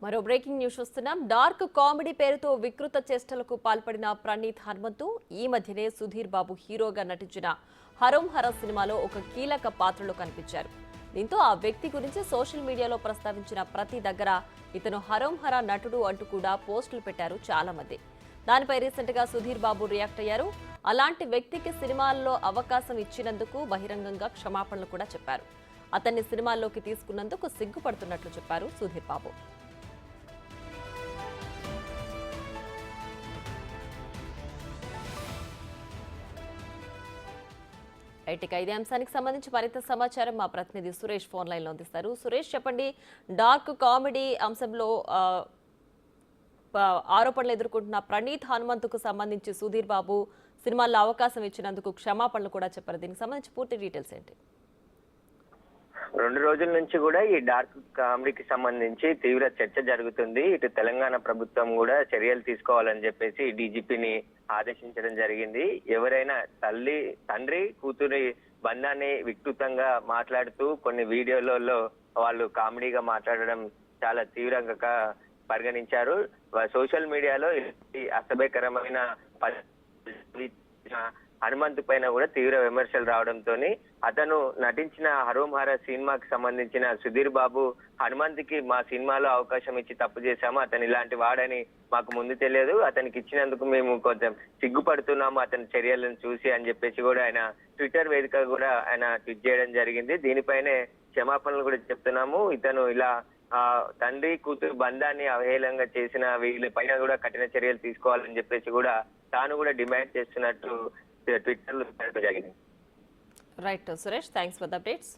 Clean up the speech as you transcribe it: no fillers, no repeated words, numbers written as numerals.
మరో breaking news చూస్తున్నాం. Dark comedy పేరుతో వికృత చేష్టలకు పాల్పడిన ప్రణీత్ హనుమంతు ఈ మధ్యనే సుధీర్ బాబు హీరోగా నటించిన హరోం హర సినిమాలో ఒక కీలక పాత్రలో కనిపించారు. దీంతో ఆ వ్యక్తి గురించి సోషల్ మీడియాలో ప్రస్తావించిన ప్రతి దగ్గర ఇతను హరోం హర నటుడు అంటూ కూడా పోస్టులు పెట్టారు చాలా మంది. దానిపై రీసెంట్ గా సుధీర్ బాబు రియాక్ట్ అయ్యారు. అలాంటి వ్యక్తికి సినిమాల్లో అవకాశం ఇచ్చినందుకు బహిరంగంగా క్షమాపణలు కూడా చెప్పారు. అతన్ని సినిమాల్లోకి తీసుకున్నందుకు సిగ్గుపడుతున్నట్లు చెప్పారు సుధీర్ బాబు. ఇక ఇదే అంశానికి సంబంధించి మరింత సమాచారం మా ప్రతినిధి సురేష్ ఫోన్ లైన్ లో అందిస్తారు. సురేష్, చెప్పండి, డార్క్ కామెడీ అంశంలో ఆరోపణలు ఎదుర్కొంటున్న ప్రణీత్ హనుమంతుకు సంబంధించి సుధీర్ బాబు సినిమాల్లో అవకాశం ఇచ్చినందుకు క్షమాపణలు కూడా చెప్పారు. దీనికి సంబంధించి పూర్తి డీటెయిల్స్ ఏంటి? 2 రోజుల నుంచి కూడా ఈ డార్క్ కామెడీకి సంబంధించి తీవ్ర చర్చ జరుగుతుంది. ఇటు తెలంగాణ ప్రభుత్వం కూడా చర్యలు తీసుకోవాలని చెప్పేసి డీజీపీని ఆదేశించడం జరిగింది. ఎవరైనా తండ్రి కూతురి బంధాన్ని వికృతంగా మాట్లాడుతూ కొన్ని వీడియోలలో వాళ్ళు కామెడీగా మాట్లాడడం చాలా తీవ్రంగా పరిగణించారు. సోషల్ మీడియాలో అసభ్యకరమైన హనుమంతు పైన కూడా తీవ్ర విమర్శలు రావడంతో అతను నటించిన హరోం హర సినిమాకి సంబంధించిన సుధీర్ బాబు హనుమంతుకి మా సినిమాలో అవకాశం ఇచ్చి తప్పు చేశాము, అతను ఇలాంటి వాడని మాకు ముందు తెలియదు, అతనికి ఇచ్చినందుకు మేము కొంచెం సిగ్గుపడుతున్నాము అతని చర్యలను చూసి అని చెప్పేసి కూడా ఆయన ట్విట్టర్ వేదిక కూడా ఆయన ట్వీట్ చేయడం జరిగింది. దీనిపైనే క్షమాపణలు కూడా చెప్తున్నాము. ఇతను ఇలా తండ్రి కూతురు బంధాన్ని అవహేళనంగా చేసిన వీళ్ళ పైన కూడా కఠిన చర్యలు తీసుకోవాలని చెప్పేసి కూడా తాను కూడా డిమాండ్ చేస్తున్నట్టు ట్విట్టర్ లో జరిగింది. Right Suresh, thanks for the updates.